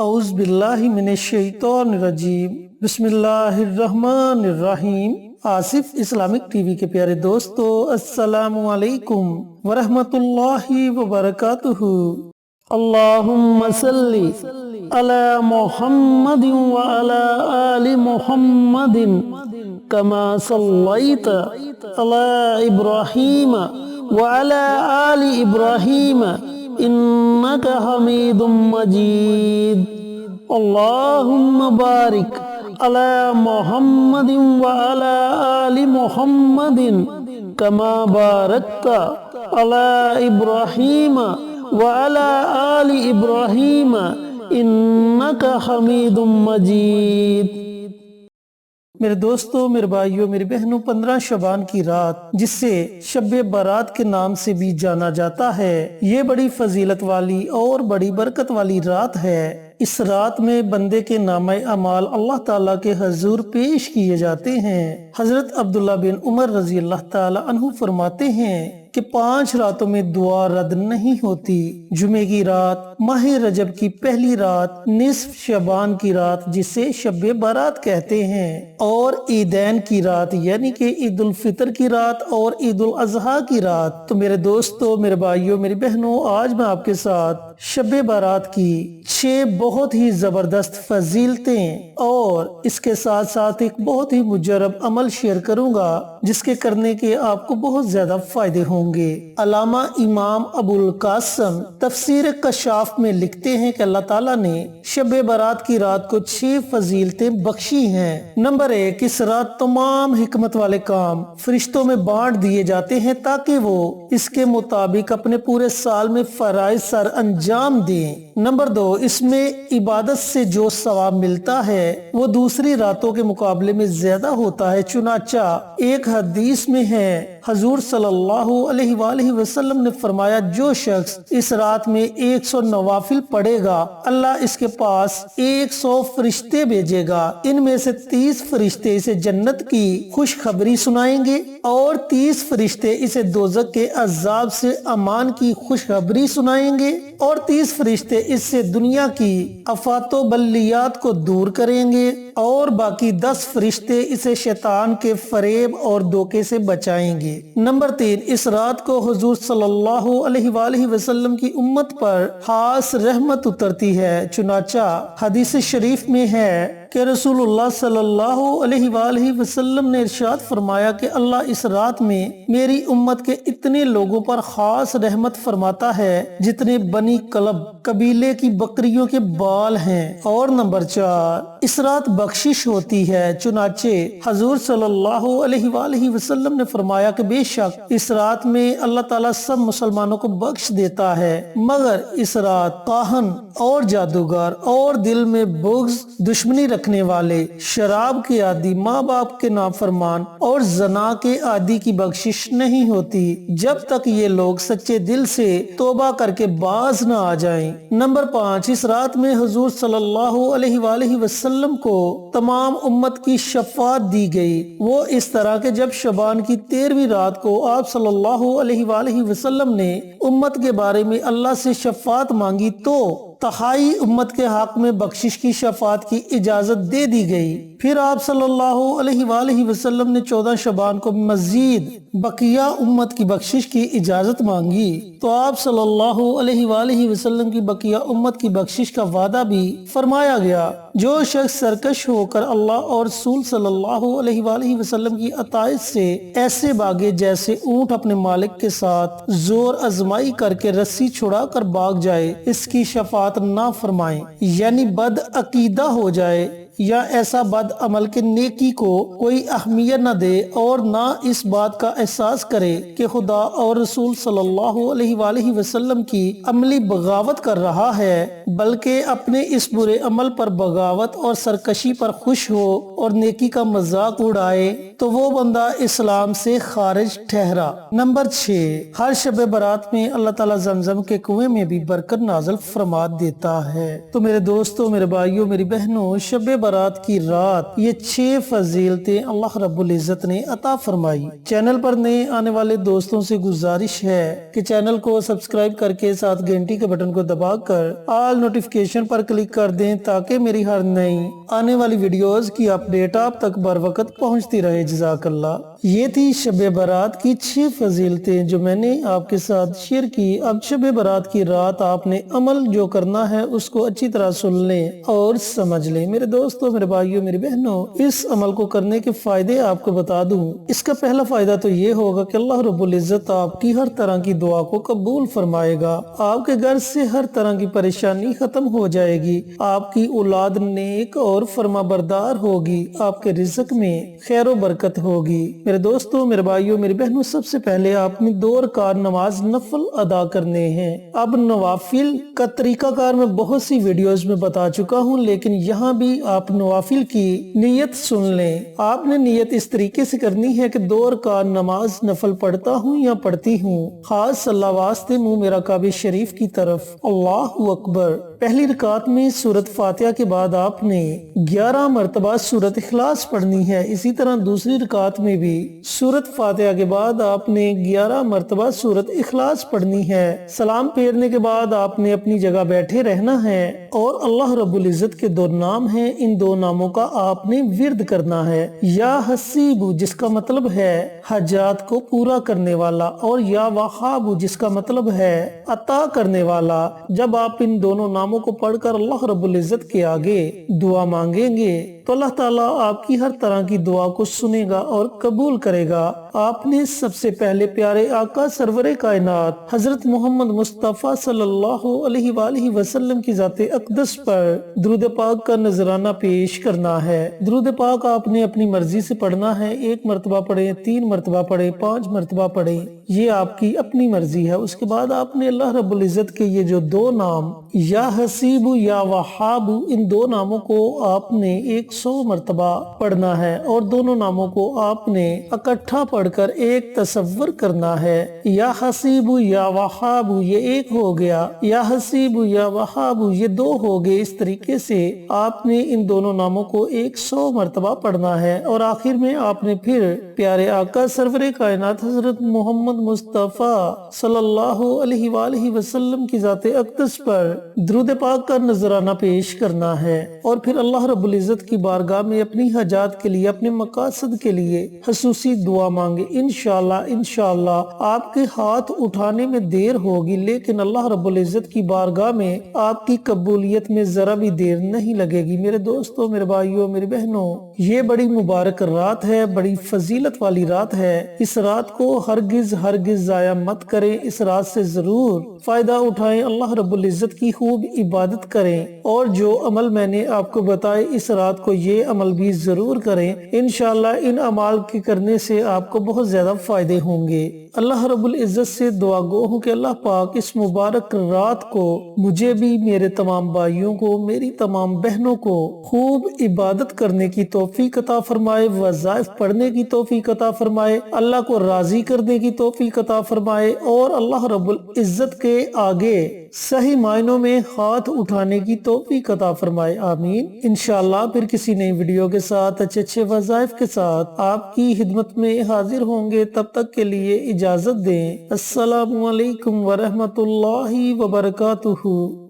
اعوذ باللہ من الشیطان الرجیم بسم اللہ الرحمن الرحیم۔ آصف اسلامک ٹی وی کے پیارے دوستو، السلام علیکم ورحمۃ اللہ وبرکاتہ۔ اللہم صلی علی محمد وعلی آل محمد کما صلیت علی ابراہیم وعلی آل ابراہیم انک حمید مجید۔ اللہم بارک علی محمد وعلی آل محمد کما بارکت علی ابراہیم وعلی آل ابراہیم انک حمید مجید۔ میرے دوستو، میرے بھائیوں، میری بہنوں، 15 شعبان کی رات جس سے شب برات کے نام سے بھی جانا جاتا ہے، یہ بڑی فضیلت والی اور بڑی برکت والی رات ہے۔ اس رات میں بندے کے نامہ اعمال اللہ تعالیٰ کے حضور پیش کیے جاتے ہیں۔ حضرت عبداللہ بن عمر رضی اللہ تعالیٰ عنہ فرماتے ہیں کہ 5 راتوں میں دعا رد نہیں ہوتی۔ جمعے کی رات، ماہ رجب کی پہلی رات، نصف شعبان کی رات جسے شب برات کہتے ہیں، اور عیدین کی رات یعنی کہ عید الفطر کی رات اور عید الاضحیٰ کی رات۔ تو میرے دوستو، میرے بھائیوں، میری بہنوں، آج میں آپ کے ساتھ شب برات کی 6 بہت ہی زبردست فضیلتیں اور اس کے ساتھ ساتھ ایک بہت ہی مجرب عمل شیئر کروں گا جس کے کرنے کے آپ کو بہت زیادہ فائدے ہوں گے۔ علامہ امام ابو القاسم تفسیر کشاف میں لکھتے ہیں کہ اللہ تعالیٰ نے شب برات کی رات کو 6 فضیلتیں بخشی ہیں۔ نمبر 1، اس رات تمام حکمت والے کام فرشتوں میں بانٹ دیے جاتے ہیں تاکہ وہ اس کے مطابق اپنے پورے سال میں فرائض سر انجام دیں۔ نمبر 2، اس میں عبادت سے جو ثواب ملتا ہے وہ دوسری راتوں کے مقابلے میں زیادہ ہوتا ہے۔ چنانچہ ایک حدیث میں ہے، حضور صلی اللہ علیہ وآلہ وسلم نے فرمایا، جو شخص اس رات میں 100 نوافل پڑھے گا، اللہ اس کے پاس 100 فرشتے بھیجے گا۔ ان میں سے 30 فرشتے اسے جنت کی خوشخبری سنائیں گے اور 30 فرشتے اسے دوزخ کے عذاب سے امان کی خوشخبری سنائیں گے اور 30 فرشتے اس سے دنیا کی آفات و بلیات کو دور کریں گے اور باقی 10 فرشتے اسے شیطان کے فریب اور دھوکے سے بچائیں گے۔ نمبر 3، اس رات کو حضور صلی اللہ علیہ وآلہ وسلم کی امت پر خاص رحمت اترتی ہے۔ چنانچہ حدیث شریف میں ہے کہ رسول اللہ صلی اللہ علیہ وآلہ وسلم نے ارشاد فرمایا کہ اللہ اس رات میں میری امت کے اتنے لوگوں پر خاص رحمت فرماتا ہے جتنے بنی کلب قبیلے کی بکریوں کے بال ہیں۔ اور نمبر 4، اس رات بخشش ہوتی ہے۔ چنانچہ حضور صلی اللہ علیہ وآلہ وسلم نے فرمایا کہ بے شک اس رات میں اللہ تعالیٰ سب مسلمانوں کو بخش دیتا ہے، مگر اس رات کاہن اور جادوگر اور دل میں بغض دشمنی رکھنے والے، شراب کے عادی، ماں باپ کے نافرمان اور زنا کے عادی کی بخشش نہیں ہوتی جب تک یہ لوگ سچے دل سے توبہ کر کے باز نہ آ جائیں۔ نمبر 5، اس رات میں حضور صلی اللہ علیہ وآلہ وسلم کو تمام امت کی شفاعت دی گئی۔ وہ اس طرح کہ جب شعبان کی 13ویں رات کو آپ صلی اللہ علیہ وآلہ وسلم نے امت کے بارے میں اللہ سے شفاعت مانگی تو تہائی امت کے حق میں بخشش کی شفاعت کی اجازت دے دی گئی۔ پھر آپ صلی اللہ علیہ وآلہ وسلم نے 14 شعبان کو مزید بقیہ امت کی بخشش کی اجازت مانگی تو آپ صلی اللہ علیہ وآلہ وسلم کی بقیہ امت کی بخشش کا وعدہ بھی فرمایا گیا۔ جو شخص سرکش ہو کر اللہ اور رسول صلی اللہ علیہ وآلہ وسلم کی اطاعت سے ایسے بھاگے جیسے اونٹ اپنے مالک کے ساتھ زور آزمائی کر کے رسی چھڑا کر بھاگ جائے، اس کی شفاعت نہ فرمائیں، یعنی بد عقیدہ ہو جائے یا ایسا بد عمل کے نیکی کو کوئی اہمیت نہ دے اور نہ اس بات کا احساس کرے کہ خدا اور رسول صلی اللہ علیہ وآلہ وسلم کی عملی بغاوت کر رہا ہے، بلکہ اپنے اس برے عمل پر بغاوت اور سرکشی پر خوش ہو اور نیکی کا مذاق اڑائے تو وہ بندہ اسلام سے خارج ٹھہرا۔ نمبر 6، ہر شب برات میں اللہ تعالیٰ زمزم کے کنویں میں بھی برکت نازل فرما دیتا ہے۔ تو میرے دوستو، میرے بھائیوں، میری بہنوں، شب برات برات کی رات، یہ 6 فضیلتیں اللہ رب العزت نے عطا فرمائی۔ چینل پر نئے آنے والے دوستوں سے گزارش ہے کہ چینل کو سبسکرائب کر کے ساتھ گھنٹی کے بٹن کو دبا کر آل نوٹیفیکیشن پر کلک کر دیں تاکہ میری ہر نئی آنے والی ویڈیوز کی اپڈیٹ آپ تک بر وقت پہنچتی رہے۔ جزاک اللہ۔ یہ تھی شب برات کی 6 فضیلتیں جو میں نے آپ کے ساتھ شیئر کی۔ اب شب برات کی رات آپ نے عمل جو کرنا ہے اس کو اچھی طرح سن لیں اور سمجھ لیں۔ میرے دوستوں، میرے بھائیوں، میری بہنوں، اس عمل کو کرنے کے فائدے آپ کو بتا دوں۔ اس کا پہلا فائدہ تو یہ ہوگا کہ اللہ رب العزت آپ کی ہر طرح کی دعا کو قبول فرمائے گا۔ آپ کے گھر سے ہر طرح کی پریشانی ختم ہو جائے گی، آپ کی اولاد نیک اور فرما بردار ہوگی، آپ کے رزق میں خیر و برکت ہوگی۔ میرے دوستوں، میرے بھائیوں، میری بہنوں، سب سے پہلے آپ نے 2 رکعت نماز نفل ادا کرنے ہیں۔ اب نوافل کا طریقہ کار میں بہت سی ویڈیوز میں بتا چکا ہوں، لیکن یہاں بھی آپ نوافل کی نیت سن لیں۔ آپ نے نیت اس طریقے سے کرنی ہے کہ 2 رکعت نماز نفل پڑھتا ہوں یا پڑھتی ہوں، خاص اللہ واسطے منہ میرا کعبہ شریف کی طرف، اللہ اکبر۔ پہلی رکعت میں سورۃ فاتحہ کے بعد آپ نے 11 مرتبہ سورۃ اخلاص پڑھنی ہے۔ اسی طرح دوسری رکعت میں بھی سورۃ فاتحہ کے بعد آپ نے 11 مرتبہ سورۃ اخلاص پڑھنی ہے۔ سلام پھیرنے کے بعد آپ نے اپنی جگہ بیٹھے رہنا ہے اور اللہ رب العزت کے 2 نام ہیں، ان 2 ناموں کا آپ نے ورد کرنا ہے۔ یا حسیب، جس کا مطلب ہے حاجات کو پورا کرنے والا، اور یا وہاب، جس کا مطلب ہے عطا کرنے والا۔ جب آپ ان دونوں ناموں کو پڑھ کر اللہ رب العزت کے آگے دعا مانگیں گے تو اللہ تعالیٰ آپ کی ہر طرح کی دعا کو سنے گا اور قبول کرے گا۔ آپ نے سب سے پہلے پیارے آقا سرور کائنات حضرت محمد مصطفیٰ صلی اللہ علیہ وآلہ وسلم کی ذات اقدس پر درود پاک کا نذرانہ پیش کرنا ہے۔ درود پاک آپ نے اپنی مرضی سے پڑھنا ہے، 1 مرتبہ پڑھیں، 3 مرتبہ پڑھیں، 5 مرتبہ پڑھیں، یہ آپ کی اپنی مرضی ہے۔ اس کے بعد آپ نے اللہ رب العزت کے یہ جو 2 نام یا حسیب یا وہاب، ان 2 ناموں کو آپ نے 100 مرتبہ پڑھنا ہے، اور دونوں ناموں کو آپ نے اکٹھا پڑھ کر ایک تصور کرنا ہے۔ یا حسیب یا وہاب، یہ 1 ہو گیا، یا حسیب یا وہاب، یہ 2 ہو گئے۔ اس طریقے سے آپ نے ان دونوں ناموں کو 100 مرتبہ پڑھنا ہے، اور آخر میں آپ نے پھر پیارے آقا سرور کائنات حضرت محمد مصطفیٰ صلی اللہ علیہ وآلہ وسلم کی ذات اقدس پر درود پاک کا نذرانہ پیش کرنا ہے، اور پھر اللہ رب العزت کی بارگاہ میں اپنی حاجات کے لیے، اپنے مقاصد کے لیے خصوصی دعا مانگے۔ انشاءاللہ آپ کے ہاتھ اٹھانے میں دیر ہوگی، لیکن اللہ رب العزت کی بارگاہ میں آپ کی قبولیت میں ذرا بھی دیر نہیں لگے گی۔ میرے دوستوں، میرے بھائیوں، میری بہنوں، یہ بڑی مبارک رات ہے، بڑی فضیلت والی رات ہے۔ اس رات کو ہرگز ضائع مت کریں، اس رات سے ضرور فائدہ اٹھائیں، اللہ رب العزت کی خوب عبادت کریں، اور جو عمل میں نے آپ کو بتائے اس رات کو یہ عمل بھی ضرور کریں۔ انشاءاللہ ان اعمال کے کرنے سے آپ کو بہت زیادہ فائدے ہوں گے۔ اللہ رب العزت سے دعا گو ہوں کہ اللہ پاک اس مبارک رات کو مجھے بھی، میرے تمام بھائیوں کو، میری تمام بہنوں کو خوب عبادت کرنے کی توفیق عطا فرمائے، وظائف پڑھنے کی توفیق عطا فرمائے، اللہ کو راضی کرنے کی توفیق عطا فرمائے، اور اللہ رب العزت کے آگے صحیح معنوں میں ہاتھ اٹھانے کی توفیق عطا فرمائے، آمین۔ انشاءاللہ پھر کسی نئی ویڈیو کے ساتھ اچھے وظائف کے ساتھ آپ کی خدمت میں حاضر ہوں گے۔ تب تک کے لیے اجازت دیں۔ السلام علیکم ورحمۃ اللہ وبرکاتہ۔